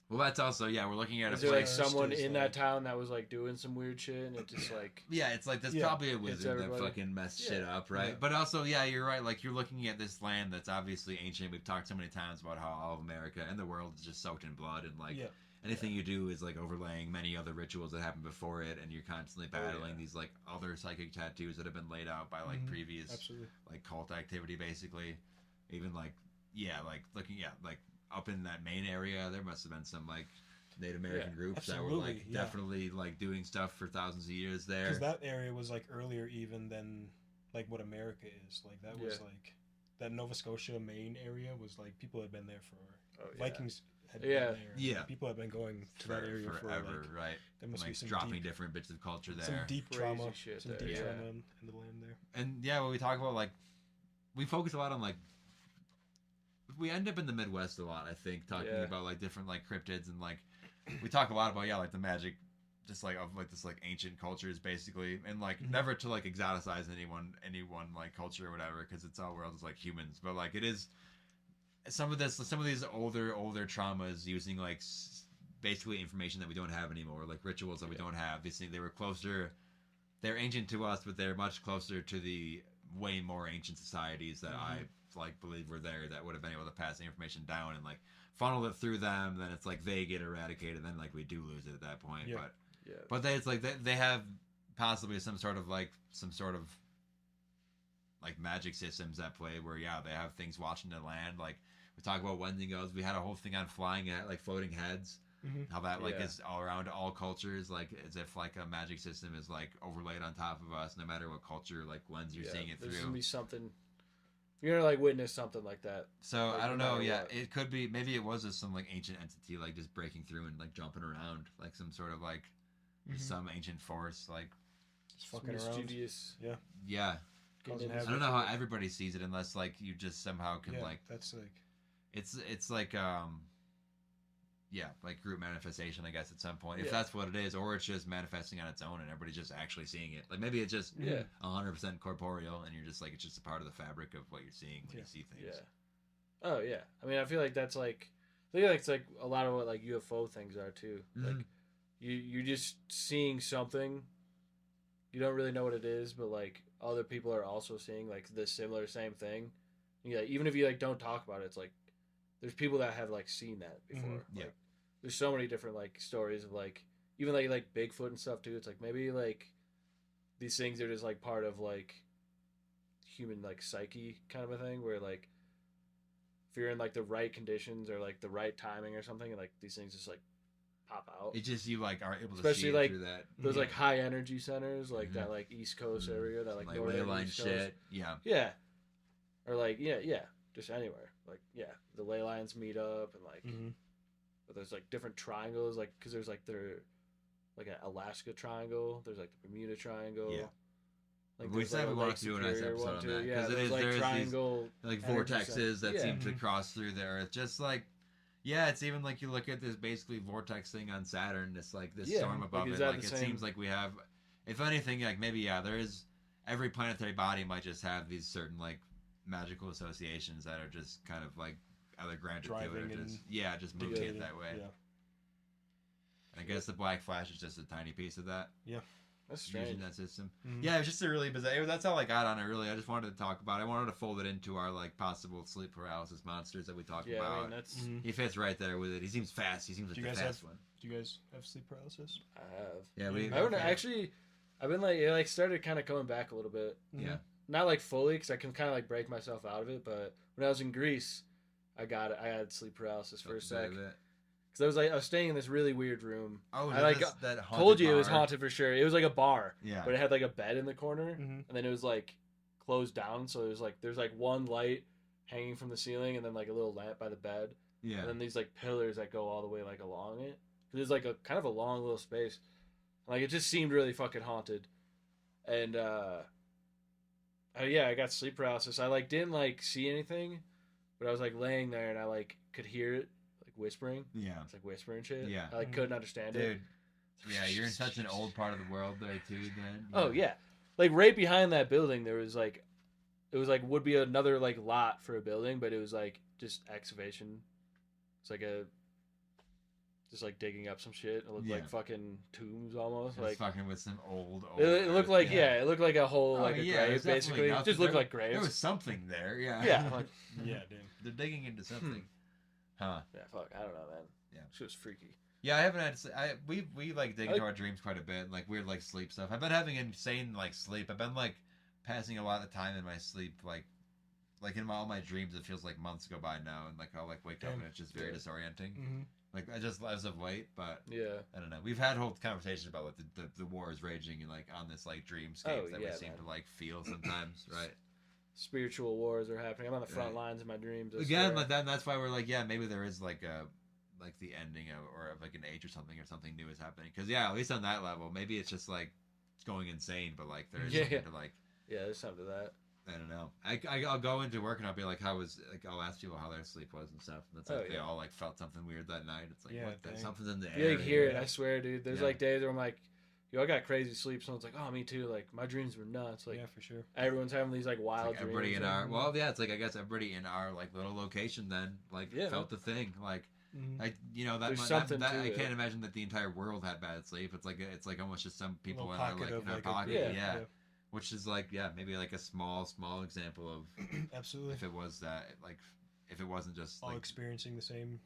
well, that's also we're looking at Is a there like place. someone is, in like- that town that was like doing some weird shit and it just like Yeah, it's like there's Yeah, probably a it's wizard that everybody. fucking messed Yeah. shit up, right? Yeah. But also, yeah, you're right. Like you're looking at this land that's obviously ancient. We've talked so many times about how all of America and the world is just soaked in blood, and like Yeah. anything you do is like overlaying many other rituals that happened before it, and you're constantly battling these like other psychic tattoos that have been laid out by like previous Absolutely. like cult activity, basically. Even like like looking like up in that main area, there must have been some like Native American groups that were like absolutely, yeah. definitely like doing stuff for thousands of years there. Because that area was like earlier even than like what America is. Like that was Yeah. like that Nova Scotia Maine area was like people had been there for Oh, yeah. Vikings had Yeah. been there. Yeah. People have been going to that area forever, for right? there must be Like some dropping deep, different bits of culture there. some deep Crazy trauma, shit some there, deep yeah. trauma in the land there. And yeah, when we talk about like, we focus a lot on like, we end up in the Midwest a lot. I think talking Yeah. about like different like cryptids and like, we talk a lot about like the magic, just like of like this like ancient cultures basically, and like never to like exoticize anyone like culture or whatever, because it's all we're all just like humans, but like it is some of these older traumas using like basically information that we don't have anymore, like rituals that we don't have. These things, they're ancient to us, but they're much closer to the way more ancient societies that I like believe were there, that would have been able to pass the information down and like funnel it through them. Then it's like they get eradicated, then like we do lose it at that point. Yeah. But it's like they have possibly some sort of like magic systems at play where they have things watching the land. Like we talk about Wendigos, we had a whole thing on flying at like floating heads. How that like is all around all cultures, like as if like a magic system is like overlaid on top of us, no matter what culture like lens you're seeing it There's through. gonna be something. You're gonna like witness something like that. So like, I don't no know. matter Yeah, what. it could be. Maybe it was just some like ancient entity like just breaking through and like jumping around, like some sort of like some ancient force. Like Just fucking around. Mischievous. yeah, Causing I I don't know how everybody sees it unless like you just somehow can like that's like it's like like group manifestation, I guess, at some point, if Yeah. that's what it is, or it's just manifesting on its own and everybody's just actually seeing it. Like maybe it's just 100% corporeal and you're just like, it's just a part of the fabric of what you're seeing when you see things. Yeah. Oh yeah. I mean, I feel like that's like, I think it's like a lot of what like UFO things are too. Like you're just seeing something. You don't really know what it is, but like other people are also seeing like the same thing. Yeah. Even if you like don't talk about it, it's like there's people that have like seen that before. Yeah. Like, there's so many different like stories of like even like Bigfoot and stuff too. It's like maybe like these things are just like part of like human like psyche kind of a thing where like if you're in like the right conditions or like the right timing or something, and like these things just like pop out. It just, you like are able to Especially see it like through that. those like high energy centers, like that like East Coast area, that like Like northern ley line East Coast. shit. Yeah. Yeah, or like just anywhere. Like the ley lines meet up and like. But there's like different triangles, like because there's like like an Alaska triangle. There's like the Bermuda Triangle. Yeah. Like We there's, said we a wanted Lake to do a nice Superior episode one, on too. that, Yeah, 'cause it there's is- like there is these, triangle Like energy vortexes centers. that Yeah. seem to cross through the Earth, just like. Yeah, it's even like you look at this basically vortex thing on Saturn. It's like this storm above is it. that Like the it same- seems like we have, if anything, like maybe there is. Every planetary body might just have these certain like magical associations that are just kind of like either granted to it Driving or and just moving it that way. Yeah. I guess the black flash is just a tiny piece of that. That's Using strange. that system. Mhm. Yeah, it was just a really bizarre. That's all I got on it. Really, I just wanted to talk about it. I wanted to fold it into our like possible sleep paralysis monsters that we talked Yeah, about. I mean that's He fits right there with it. He seems fast. He seems like Do you the guys fast one. Do you guys have sleep paralysis? I have. Yeah, we- I haven't actually. I've been like it like started kind of coming back a little bit. Yeah. Not like fully because I can kind of like break myself out of it. But when I was in Greece, I had sleep paralysis for a sec. Because I was staying in this really weird room. Oh, I like that haunted told you it was bar. haunted for sure. It was like a bar, Yeah. but it had like a bed in the corner, Mhm. and then it was like closed down. So it was like there's like one light hanging from the ceiling, and then like a little lamp by the bed, Yeah. and then these like pillars that go all the way like along it. There's like a kind of a long little space, like it just seemed really fucking haunted, and I got sleep paralysis. I like didn't like see anything, but I was like laying there and I like could hear it like whispering. Yeah. It's like whispering shit. Yeah. I like couldn't understand it. Dude. Yeah, you're in such an old part of the world there too. Then. Oh yeah, like right behind that building, there was like, it was like would be another like lot for a building, but it was like just excavation. It's like just like digging up some shit. It looked Yeah. like fucking tombs almost. Just like fucking with some old. it looked like it looked like a whole Oh, like a yeah, grave there's definitely basically. It nothing. just looked There- like graves. There was something there. Yeah. Yeah, like, Yeah, dude. They're digging into something. Huh. yeah, fuck, I don't know, man. Yeah. She was freaky. Yeah, I haven't had. We like dig I- into our dreams quite a bit, like weird like sleep stuff. I've been having insane like sleep. I've been like passing a lot of time in my sleep, like in all my dreams. It feels like months go by now, and like I'll like wake up Damn. and it's just very Yeah. disorienting. Mhm. Like I just as of late, but Yeah. I don't know. We've had whole conversations about like the war is raging and like on this like dreamscape Oh, that yeah, we seem man. to like feel sometimes, right? Spiritual wars are happening. I'm on the front Right. lines in my dreams. I Again, swear. like that. That's why we're like, yeah, maybe there is like a like the ending of like an age or something new is happening. Because at least on that level, maybe it's just like it's going insane, but like there is something to like. Yeah, there's something to that. I don't know. I'll go into work and I'll be like, how was like I'll ask people how their sleep was and stuff. And that's like they all like felt something weird that night. It's like something's in the air. You like hear it. I swear, dude. There's like days where I'm like, yo, I got crazy sleep. Someone's like, oh, me too. Like my dreams were nuts. Like for sure. Everyone's having these like wild dreams. Everybody in our it's like I guess everybody in our like little location then like felt the thing like. Like I can't imagine that the entire world had bad sleep. It's like almost just some people in our pocket, which is like maybe like a small example of absolutely if it was that like if it wasn't just all like experiencing the same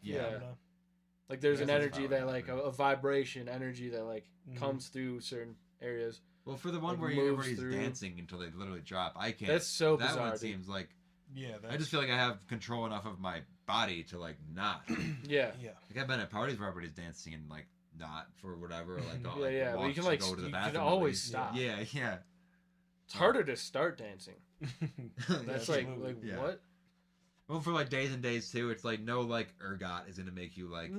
like there's an energy that like a vibration energy that like comes through certain areas. Well, for the one where everybody's dancing until they literally drop, I can't. That's so that bizarre. One seems like that's... I just feel like I have control enough of my body to like not. yeah. Like I've been at parties where everybody's dancing and like not for whatever like but you can like go to the you bathroom can always stop. Yeah. It's harder to start dancing. That's like what? Well, for like days and days too, it's like no like ergot is gonna make you like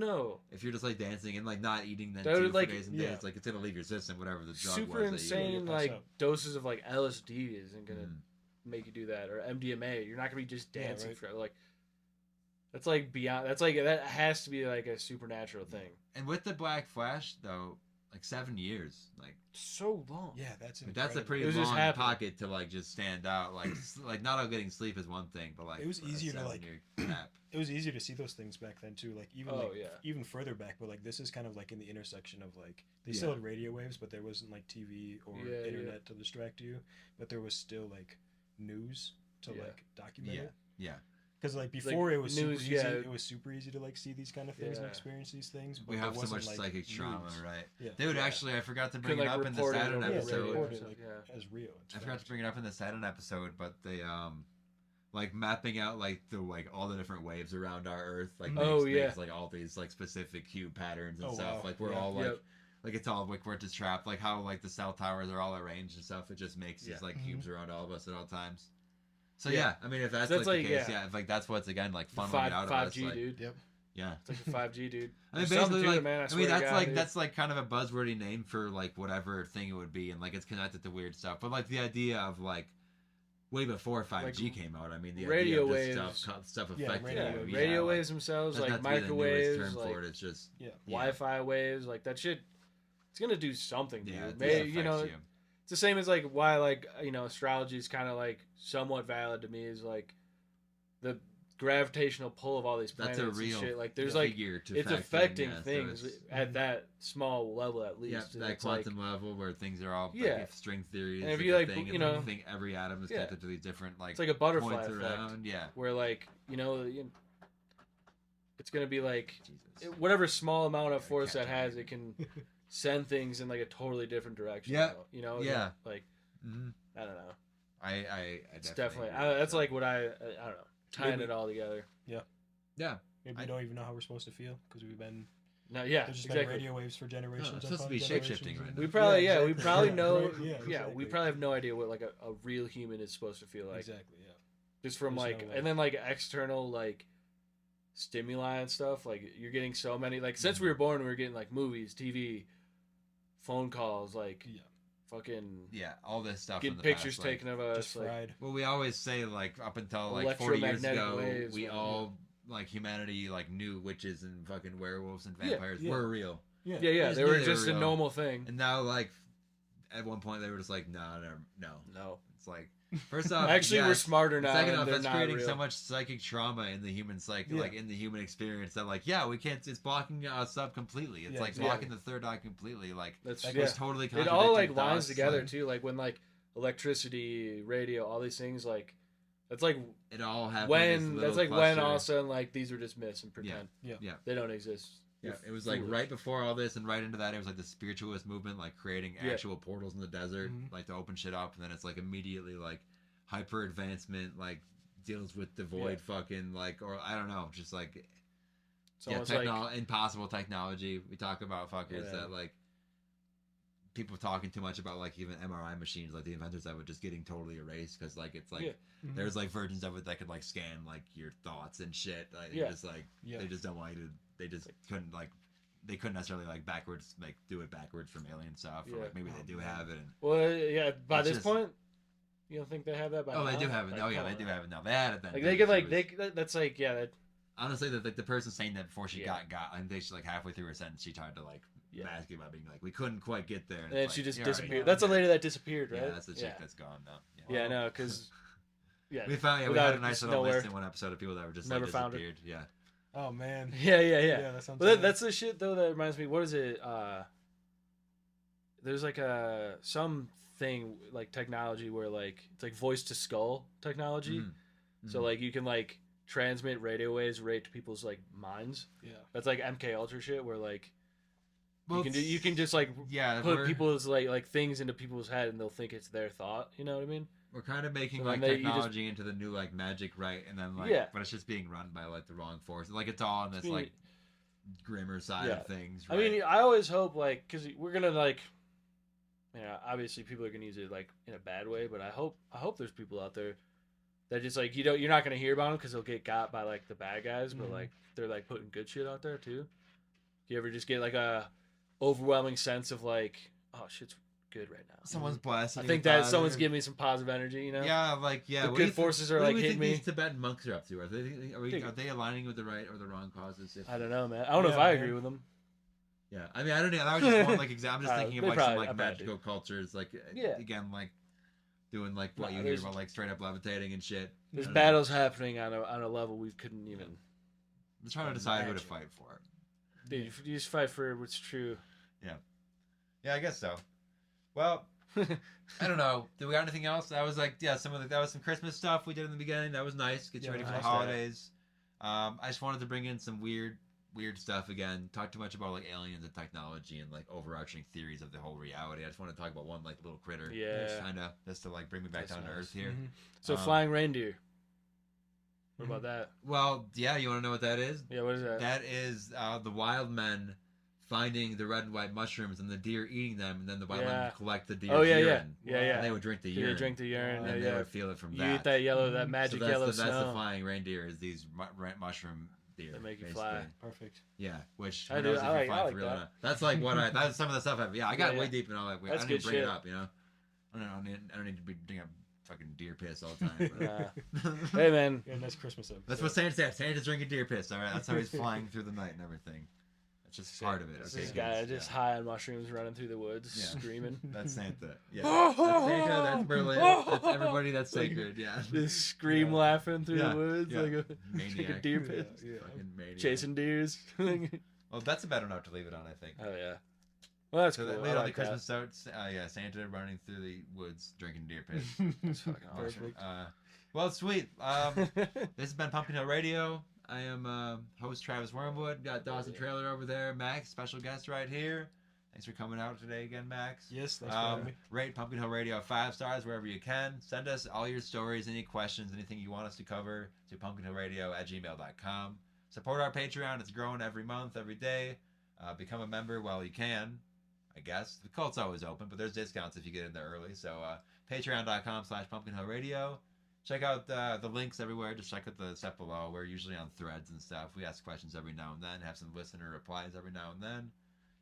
if you're just like dancing and like not eating then too for days and days, like it's gonna leave your system, whatever the drug super was. Insane like doses of like LSD isn't gonna make you do that, or MDMA. You're not gonna be just dancing for like. That's like beyond. That's like that has to be like a supernatural thing. And with the Black Flash though, like 7 years, like so long. Yeah, that's a pretty long pocket to like just stand out. Like not getting sleep is one thing, but like it was easier to like nap. It was easier to see those things back then too. Like even even further back, but like this is kind of like in the intersection of like they still had radio waves, but there wasn't like TV or internet to distract you, but there was still like news to like document it. Yeah. Because like before it was news, super easy. It was super easy to like see these kind of things and experience these things. But we have so much like, psychic trauma, right? Yeah. Dude, actually, I forgot to bring it up in the Saturn episode. As real. I forgot to bring it up in the Saturn episode, but they like mapping out like the like all the different waves around our Earth, like makes like all these like specific hue patterns and stuff. Like we're all like. Like it's all like we're just trapped. Like how like the cell towers are all arranged and stuff. It just makes these like cubes around all of us at all times. So I mean, if that's like the case, if like that's what's again like funneling out of us, 5G, like, dude. Yep. Yeah, it's like a 5G, dude. I mean, basically, like, I mean, that's like that's like kind of a buzzwordy name for like whatever thing it would be, and like it's connected to weird stuff. But like the idea of like way before 5G came out, I mean, the radio idea of waves, stuff affecting radio waves themselves, like microwaves, term like for it. It's just Wi-Fi waves, like that shit. It's gonna do something, dude. Yeah, maybe it's the same as like why like astrology is kind of like somewhat valid to me is like the gravitational pull of all these planets That's a real and shit. Like there's like it's affecting things at that small level at least. Yeah, that quantum level where things are all like string theory. And if you like thing, I think every atom is connected to these different like it's like a butterfly points effect. Around. Yeah, where like it's gonna be like whatever small amount of force that has, it can send things in like a totally different direction. Yeah, like I don't know. I it's definitely that's like what I don't know, tying it all together. Yeah. Maybe we don't even know how we're supposed to feel because we've been there's just been radio waves for generations. It's supposed to be shape-shifting right now. We probably we probably know we probably have no idea what like a real human is supposed to feel like. Exactly, yeah. Just from like and then like external like stimuli and stuff, like you're getting so many like since we were born we were getting like movies, TV, phone calls, like fucking all this stuff. Get pictures taken of us. Like, well, we always say like up until like 40 years ago, we all like humanity like knew witches and fucking werewolves and vampires were real. Yeah, they were just a normal thing. And now like at one point they were just like no. It's like first off, actually we're smarter now. Second off, that's creating so much psychic trauma in the human psyche, like in the human experience that like we can't. It's blocking us up completely. It's like blocking the third eye completely. Like that's totally. It all like lines together too. Like when like electricity, radio, all these things like. That's like it all happened. When that's like when all of a sudden like these are just myths and pretend. Yeah. They don't exist. Yeah, it was like right before all this and right into that, it was like the spiritualist movement, like creating actual portals in the desert, like to open shit up, and then it's like immediately like hyper advancement, like deals with the void, fucking like, or I don't know, just like like impossible technology. We talk about fuckers that like people talking too much about like even MRI machines, like the inventors of it just getting totally erased because like it's like there's like versions of it that could like scan like your thoughts and shit. Like just like they just don't want you to. They just couldn't like. They couldn't necessarily like backwards like do it backwards from alien stuff. Or like maybe they do have it. And well, yeah. By this point, you don't think they have that by now? They do have it. Like, they do have it now. They had it then. Like they could like that's like That, honestly, the person saying that before she got, and they like halfway through her sentence, she tried to like mask it by being like, we couldn't quite get there, and then she like, just disappeared. That's a lady that disappeared, right? Yeah, that's the chick that's gone now. Yeah, no, because we found we had a nice little list in one episode of people that were just never like found disappeared. Yeah. Oh man. Yeah. That sounds. But that's the shit though that reminds me. What is it? There's like some thing like technology where like it's like voice to skull technology. Mm-hmm. So like you can like transmit radio waves right to people's like minds. Yeah. That's like MK Ultra shit where like you can just like put people's like things into people's head and they'll think it's their thought. You know what I mean? We're kind of making like technology into the new like magic, right? And then like, but it's just being run by like the wrong force. Like it's all on this like grimmer side of things. Right? I mean, I always hope like because we're gonna like, obviously people are gonna use it like in a bad way, but I hope there's people out there that just like you're not gonna hear about them because they'll get got by like the bad guys, but like they're like putting good shit out there too. You ever just get like a overwhelming sense of like, oh shit's good right now. Someone's blasting. I think that someone's giving me some positive energy, you know? Yeah, like the good forces are like hitting me. These Tibetan monks are up to? Are they aligning with the right or the wrong causes? I don't know, man. I don't know if I agree with them. Yeah, I mean, I don't know. That was just one like example. I'm just thinking of like some like magical cultures, like again, like doing like what you hear about like straight up levitating and shit. There's battles happening on a level we couldn't even. I'm trying to decide who to fight for. Dude, you just fight for what's true. Yeah, I guess so. Well, I don't know. Did we got anything else? That was like, that was some Christmas stuff we did in the beginning. That was nice. Get you ready for the holidays. I just wanted to bring in some weird stuff again. Talk too much about like aliens and technology and like overarching theories of the whole reality. I just want to talk about one like little critter. Yeah. Just to like bring me back down to earth here. Mm-hmm. So flying reindeer. What about that? Well, yeah, you want to know what that is? Yeah, what is that? That is the wild men finding the red and white mushrooms and the deer eating them, and then the wild men would collect the deer's urine. Yeah. And they would drink the urine. They drink the urine, and they would feel it from that. You eat that yellow, that magic yellow snow. That's the flying reindeer, is these mushroom deer. That make you fly. Perfect. Yeah, which I like that. That's like what that's some of the stuff I got way deep in all that. That's I didn't bring it up, you know. I don't need to be bringing up fucking deer piss all the time. Hey man, nice Christmas episode. That's what Santa said. Santa's drinking deer piss. All right, that's how he's flying through the night and everything. That's just part of it. Okay, this guy just high on mushrooms, running through the woods, screaming. That's Santa. Yeah, that's Santa. That's Berlin. That's everybody. That's sacred. Yeah, just scream laughing through the woods like a maniac. Deer piss. Fucking maniac. Chasing deers. Well, that's a better note to leave it on, I think. Oh yeah. Well, that's cool. Later on the Christmas notes, Santa running through the woods drinking deer piss. That's fucking awesome. Well, sweet. This has been Pumpkin Hill Radio. I am host Travis Wormwood. Got Dawson Trailer over there. Max, special guest right here. Thanks for coming out today again, Max. Yes, thanks for having me. Rate Pumpkin Hill Radio 5 stars wherever you can. Send us all your stories, any questions, anything you want us to cover to pumpkinhillradio@gmail.com. Support our Patreon. It's growing every month, every day. Become a member while you can, I guess. The cult's always open, but there's discounts if you get in there early. So patreon.com/pumpkinhillradio. Check out the links everywhere. Just check out the stuff below. We're usually on threads and stuff. We ask questions every now and then. Have some listener replies every now and then.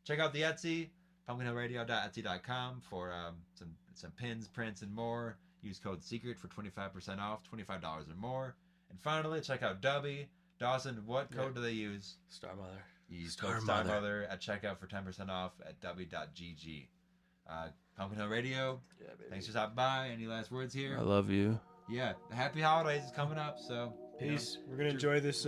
Check out the Etsy, pumpkinhillradio.etsy.com for some pins, prints, and more. Use code SECRET for 25% off, $25 or more. And finally, check out Dubby. Dawson, what code do they use? Starmother. Use code Starmother at checkout for 10% off at dubby.gg. Pumpkin Hill Radio. Yeah, baby. Thanks for stopping by. Any last words here? I love you. Yeah, the Happy Holidays is coming up, so peace. We're gonna enjoy this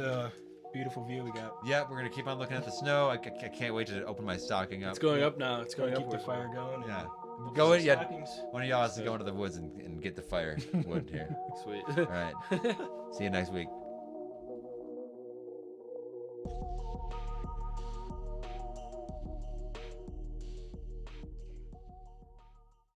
beautiful view we got. Yeah, we're gonna keep on looking at the snow. I can't wait to open my stocking up. It's going up now. It's going up. Keep the fire going. Yeah. Go in. Yeah. One of y'all has to go into the woods and get the fire wood here. Sweet. All right. See you next week.